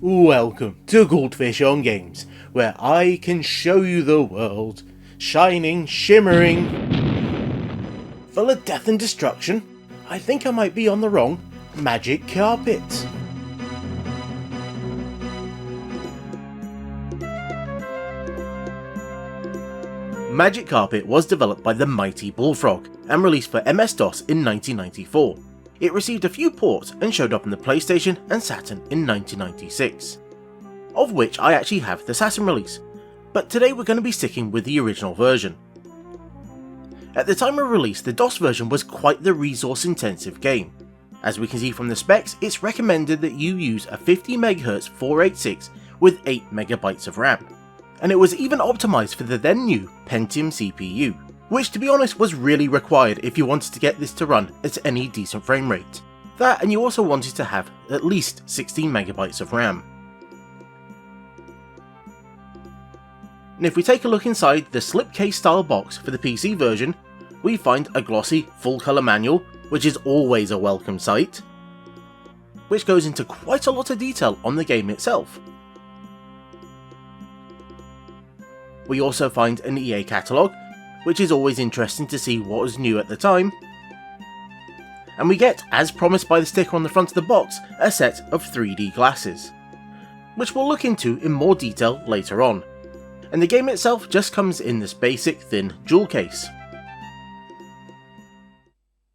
Welcome to Goldfish on Games, where I can show you the world, shining, shimmering, full of death and destruction. I think I might be on the wrong magic carpet. Magic Carpet was developed by the mighty Bullfrog and released for MS-DOS in 1994. It received a few ports and showed up on the PlayStation and Saturn in 1996, of which I actually have the Saturn release, but today we're going to be sticking with the original version. At the time of release, the DOS version was quite the resource intensive game. As we can see from the specs, it's recommended that you use a 50MHz 486 with 8MB of RAM, and it was even optimised for the then new Pentium CPU, which to be honest was really required if you wanted to get this to run at any decent frame rate. That, and you also wanted to have at least 16MB of RAM. And if we take a look inside the slipcase style box for the PC version, we find a glossy full colour manual, which is always a welcome sight, which goes into quite a lot of detail on the game itself. We also find an EA catalogue, which is always interesting to see what was new at the time. And we get, as promised by the sticker on the front of the box, a set of 3D glasses, which we'll look into in more detail later on. And the game itself just comes in this basic thin jewel case.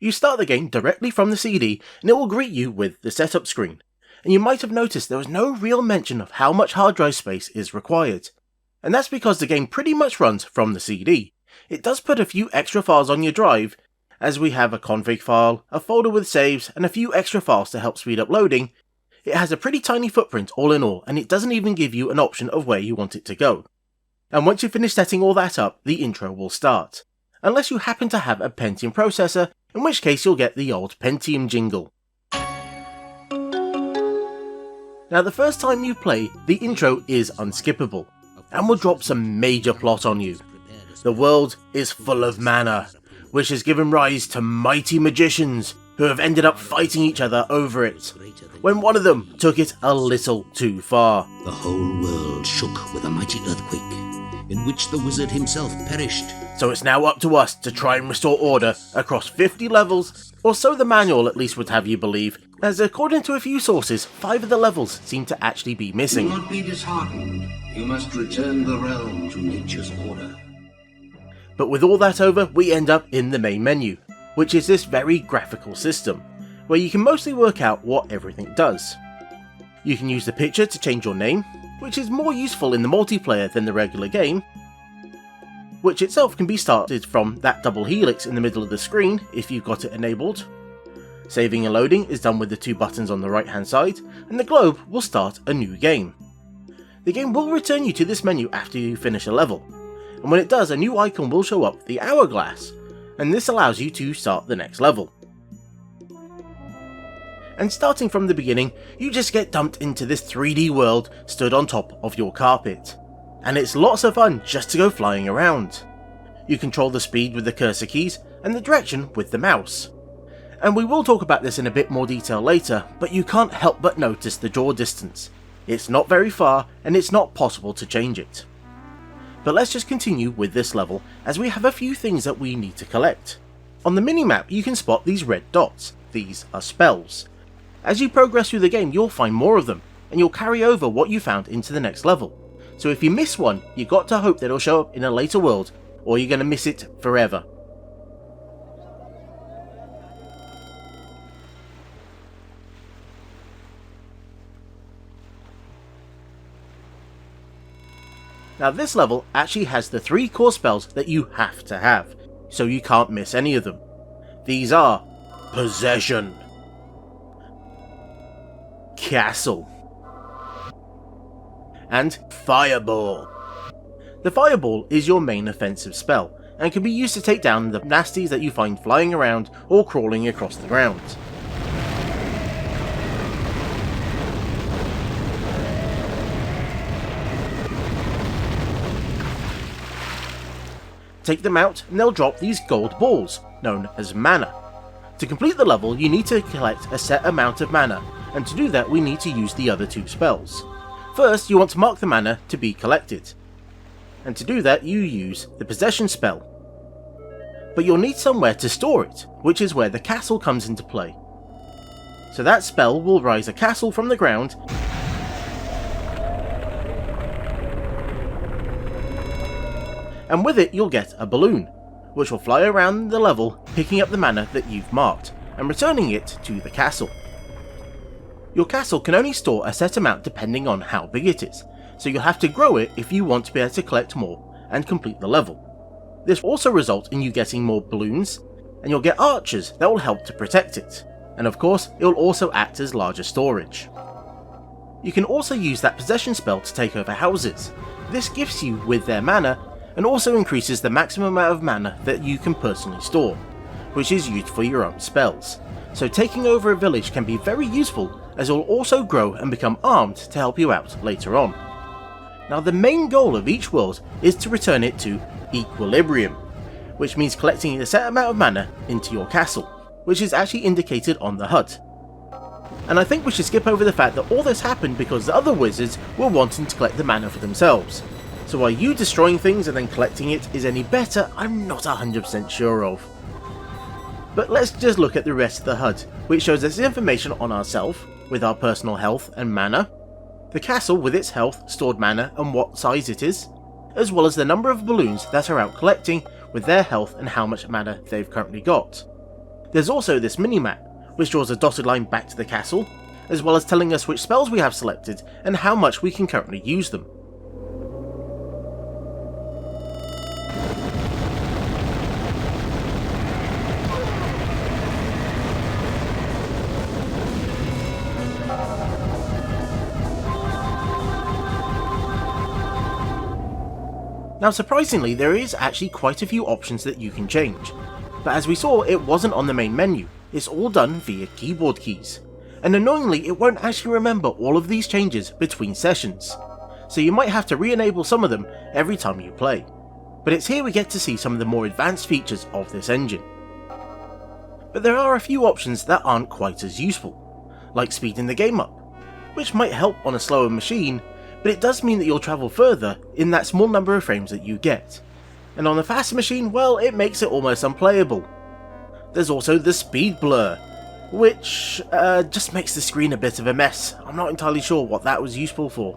You start the game directly from the CD and it will greet you with the setup screen. And you might have noticed there was no real mention of how much hard drive space is required. And that's because the game pretty much runs from the CD. It does put a few extra files on your drive, as we have a config file, a folder with saves, and a few extra files to help speed up loading. It has a pretty tiny footprint all in all, and it doesn't even give you an option of where you want it to go. And once you finish setting all that up, the intro will start. Unless you happen to have a Pentium processor, in which case you'll get the old Pentium jingle. Now the first time you play, the intro is unskippable, and will drop some major plot on you. The world is full of mana, which has given rise to mighty magicians who have ended up fighting each other over it, when one of them took it a little too far. The whole world shook with a mighty earthquake, in which the wizard himself perished. So it's now up to us to try and restore order across 50 levels, or so the manual at least would have you believe, as according to a few sources, 5 of the levels seem to actually be missing. Do not be disheartened. You must return the realm to nature's order. But with all that over, we end up in the main menu, which is this very graphical system, where you can mostly work out what everything does. You can use the picture to change your name, which is more useful in the multiplayer than the regular game, which itself can be started from that double helix in the middle of the screen if you've got it enabled. Saving and loading is done with the 2 buttons on the right hand side, and the globe will start a new game. The game will return you to this menu after you finish a level, and when it does, a new icon will show up, the hourglass, and this allows you to start the next level. And starting from the beginning, you just get dumped into this 3D world stood on top of your carpet. And it's lots of fun just to go flying around. You control the speed with the cursor keys and the direction with the mouse. And we will talk about this in a bit more detail later, but you can't help but notice the draw distance. It's not very far and it's not possible to change it. But let's just continue with this level, as we have a few things that we need to collect. On the minimap you can spot these red dots. These are spells. As you progress through the game you'll find more of them, and you'll carry over what you found into the next level. So if you miss one, you got to hope that it'll show up in a later world, or you're going to miss it forever. Now this level actually has the 3 core spells that you have to have, so you can't miss any of them. These are Possession, Castle, and Fireball. The Fireball is your main offensive spell, and can be used to take down the nasties that you find flying around or crawling across the ground. Take them out and they'll drop these gold balls, known as mana. To complete the level you need to collect a set amount of mana, and to do that we need to use the other two spells. First, you want to mark the mana to be collected, and to do that you use the possession spell. But you'll need somewhere to store it, which is where the castle comes into play. So that spell will rise a castle from the ground and with it you'll get a balloon, which will fly around the level picking up the mana that you've marked and returning it to the castle. Your castle can only store a set amount depending on how big it is, so you'll have to grow it if you want to be able to collect more and complete the level. This will also result in you getting more balloons, and you'll get archers that will help to protect it, and of course it will also act as larger storage. You can also use that possession spell to take over houses. This gifts you with their mana and also increases the maximum amount of mana that you can personally store, which is used for your own spells. So taking over a village can be very useful, as it will also grow and become armed to help you out later on. Now the main goal of each world is to return it to equilibrium, which means collecting a set amount of mana into your castle, which is actually indicated on the HUD. And I think we should skip over the fact that all this happened because the other wizards were wanting to collect the mana for themselves. So why you destroying things and then collecting it is any better, I'm not 100% sure of. But let's just look at the rest of the HUD, which shows us information on ourselves, with our personal health and mana, the castle with its health, stored mana and what size it is, as well as the number of balloons that are out collecting with their health and how much mana they've currently got. There's also this mini-map, which draws a dotted line back to the castle, as well as telling us which spells we have selected and how much we can currently use them. Now surprisingly, there is actually quite a few options that you can change, but as we saw it wasn't on the main menu, it's all done via keyboard keys, and annoyingly it won't actually remember all of these changes between sessions, so you might have to re-enable some of them every time you play. But it's here we get to see some of the more advanced features of this engine. But there are a few options that aren't quite as useful, like speeding the game up, which might help on a slower machine, but it does mean that you'll travel further in that small number of frames that you get. And on a faster machine, well, it makes it almost unplayable. There's also the speed blur, which just makes the screen a bit of a mess. I'm not entirely sure what that was useful for.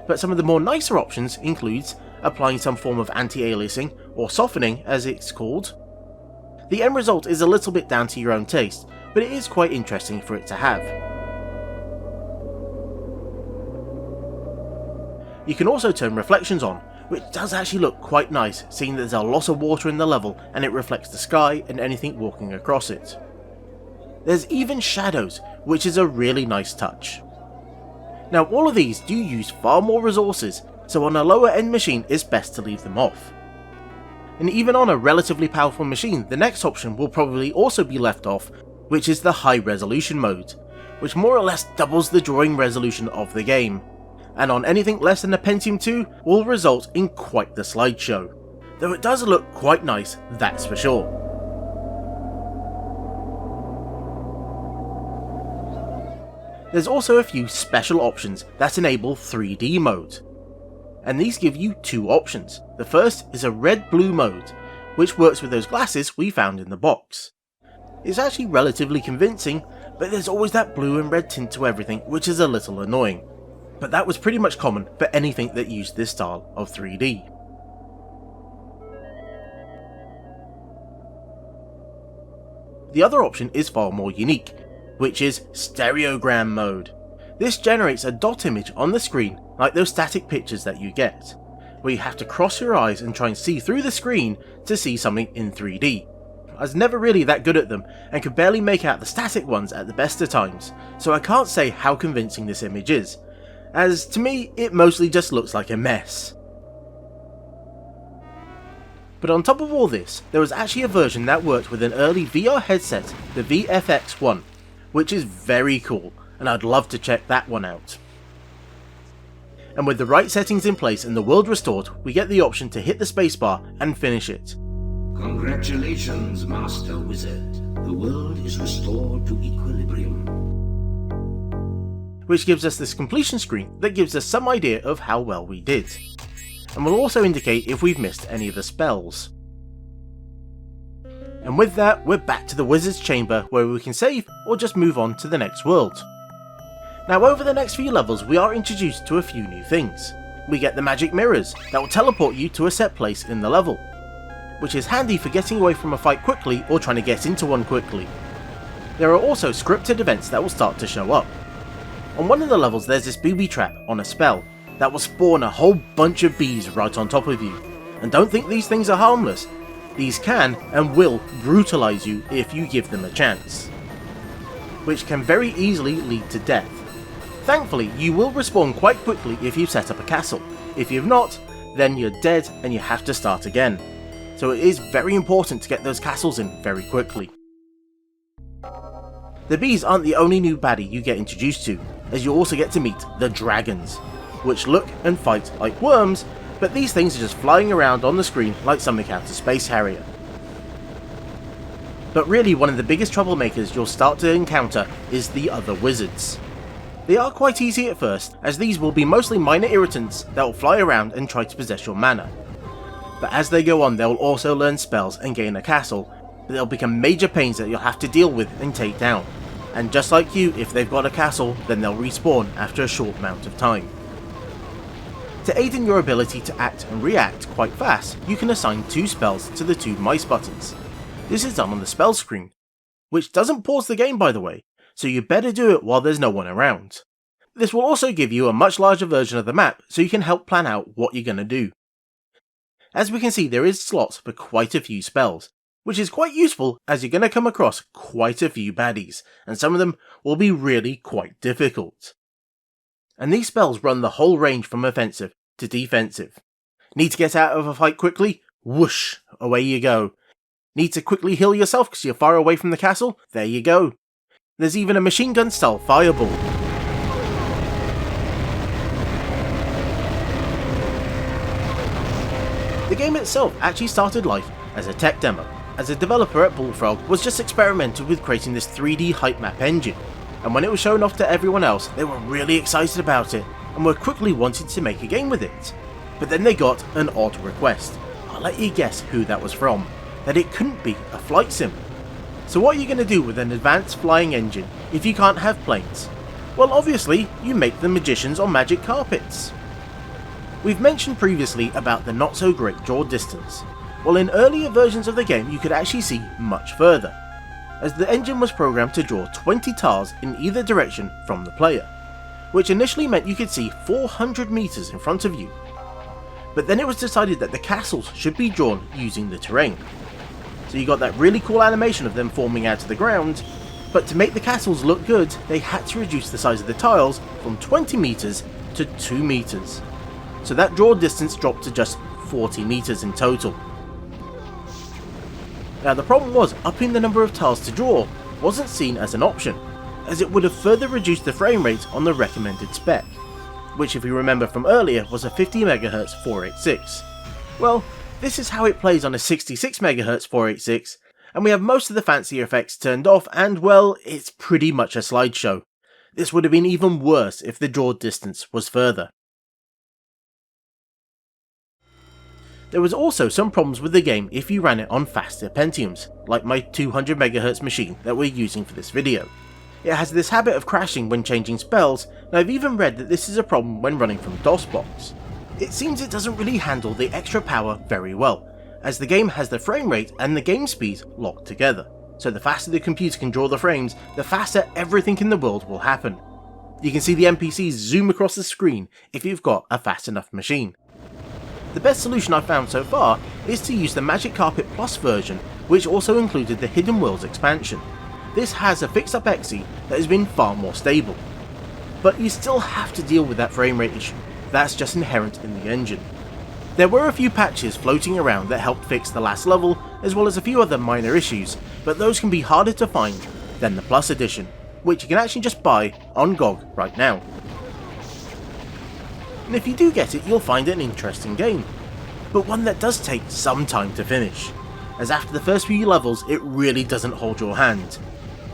But some of the more nicer options includes applying some form of anti-aliasing, or softening as it's called. The end result is a little bit down to your own taste, but it is quite interesting for it to have. You can also turn reflections on, which does actually look quite nice, seeing that there's a lot of water in the level and it reflects the sky and anything walking across it. There's even shadows, which is a really nice touch. Now all of these do use far more resources, so on a lower end machine it's best to leave them off. And even on a relatively powerful machine, the next option will probably also be left off, which is the high resolution mode, which more or less doubles the drawing resolution of the game, and on anything less than a Pentium 2 will result in quite the slideshow, though it does look quite nice, that's for sure. There's also a few special options that enable 3D mode, and these give you two options. The first is a red-blue mode, which works with those glasses we found in the box. It's actually relatively convincing, but there's always that blue and red tint to everything, which is a little annoying. But that was pretty much common for anything that used this style of 3D. The other option is far more unique, which is stereogram mode. This generates a dot image on the screen like those static pictures that you get, where you have to cross your eyes and try and see through the screen to see something in 3D. I was never really that good at them and could barely make out the static ones at the best of times, so I can't say how convincing this image is, as to me it mostly just looks like a mess. But on top of all this, there was actually a version that worked with an early VR headset, the VFX1, which is very cool, and I'd love to check that one out. And with the right settings in place and the world restored, we get the option to hit the spacebar and finish it. Congratulations, Master Wizard. the world is restored to equilibrium. Which gives us this completion screen that gives us some idea of how well we did, and will also indicate if we've missed any of the spells. And with that, we're back to the wizard's chamber where we can save or just move on to the next world. Now over the next few levels we are introduced to a few new things. We get the magic mirrors that will teleport you to a set place in the level, which is handy for getting away from a fight quickly or trying to get into one quickly. There are also scripted events that will start to show up. On one of the levels there's this booby trap on a spell that will spawn a whole bunch of bees right on top of you. And don't think these things are harmless. These can and will brutalise you if you give them a chance, which can very easily lead to death. Thankfully, you will respawn quite quickly if you set up a castle. If you've not, then you're dead and you have to start again. So it is very important to get those castles in very quickly. The bees aren't the only new baddie you get introduced to, as you also get to meet the dragons, which look and fight like worms, but these things are just flying around on the screen like something out of Space Harrier. But really one of the biggest troublemakers you'll start to encounter is the other wizards. They are quite easy at first, as these will be mostly minor irritants that will fly around and try to possess your mana. But as they go on they will also learn spells and gain a castle, but they'll become major pains that you'll have to deal with and take down. And just like you, if they've got a castle, then they'll respawn after a short amount of time. To aid in your ability to act and react quite fast, you can assign 2 spells to the 2 mice buttons. This is done on the spell screen, which doesn't pause the game by the way, so you better do it while there's no one around. This will also give you a much larger version of the map so you can help plan out what you're going to do. As we can see there is slots for quite a few spells, which is quite useful as you're going to come across quite a few baddies, and some of them will be really quite difficult. And these spells run the whole range from offensive to defensive. Need to get out of a fight quickly? Whoosh, away you go. Need to quickly heal yourself because you're far away from the castle? There you go. There's even a machine gun style fireball. The game itself actually started life as a tech demo, as a developer at Bullfrog was just experimenting with creating this 3D hype map engine, and when it was shown off to everyone else they were really excited about it and were quickly wanting to make a game with it. But then they got an odd request. I'll let you guess who that was from, that it couldn't be a flight sim. So what are you going to do with an advanced flying engine if you can't have planes? Well obviously you make the magicians on magic carpets. We've mentioned previously about the not so great draw distance. Well in earlier versions of the game you could actually see much further, as the engine was programmed to draw 20 tiles in either direction from the player, which initially meant you could see 400 meters in front of you. But then it was decided that the castles should be drawn using the terrain. So you got that really cool animation of them forming out of the ground, but to make the castles look good they had to reduce the size of the tiles from 20 meters to 2 meters. So that draw distance dropped to just 40 meters in total. Now the problem was, upping the number of tiles to draw wasn't seen as an option, as it would have further reduced the frame rate on the recommended spec, which if you remember from earlier was a 50MHz 486. Well, this is how it plays on a 66MHz 486, and we have most of the fancy effects turned off and well, it's pretty much a slideshow. This would have been even worse if the draw distance was further. There was also some problems with the game if you ran it on faster Pentiums, like my 200MHz machine that we're using for this video. It has this habit of crashing when changing spells, and I've even read that this is a problem when running from DOSBox. It seems it doesn't really handle the extra power very well, as the game has the frame rate and the game speed locked together, so the faster the computer can draw the frames, the faster everything in the world will happen. You can see the NPCs zoom across the screen if you've got a fast enough machine. The best solution I've found so far is to use the Magic Carpet Plus version, which also included the Hidden Worlds expansion. This has a fixed up XE that has been far more stable. But you still have to deal with that frame rate issue, that's just inherent in the engine. There were a few patches floating around that helped fix the last level, as well as a few other minor issues, but those can be harder to find than the Plus edition, which you can actually just buy on GOG right now. And if you do get it, you'll find it an interesting game, but one that does take some time to finish. as after the first few levels it really doesn't hold your hand.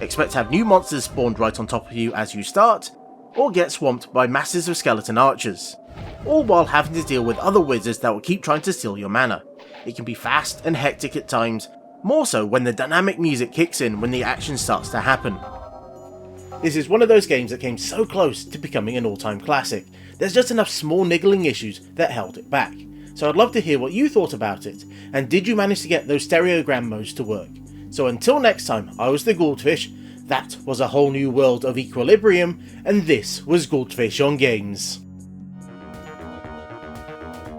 Expect to have new monsters spawned right on top of you as you start, or get swamped by masses of skeleton archers, all while having to deal with other wizards that will keep trying to steal your mana. It can be fast and hectic at times, more so when the dynamic music kicks in when the action starts to happen. This is one of those games that came so close to becoming an all-time classic. There's just enough small niggling issues that held it back. So I'd love to hear what you thought about it, and did you manage to get those stereogram modes to work? So until next time, I was the Goldfish, that was a whole new world of equilibrium, and this was Goldfish on Games.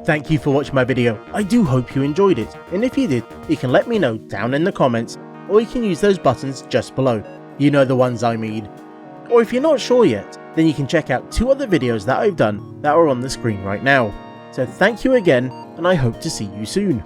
Thank you for watching my video. I do hope you enjoyed it, and if you did, you can let me know down in the comments, or you can use those buttons just below. You know the ones I mean. Or if you're not sure yet, then you can check out 2 other videos that I've done that are on the screen right now. So thank you again, and I hope to see you soon.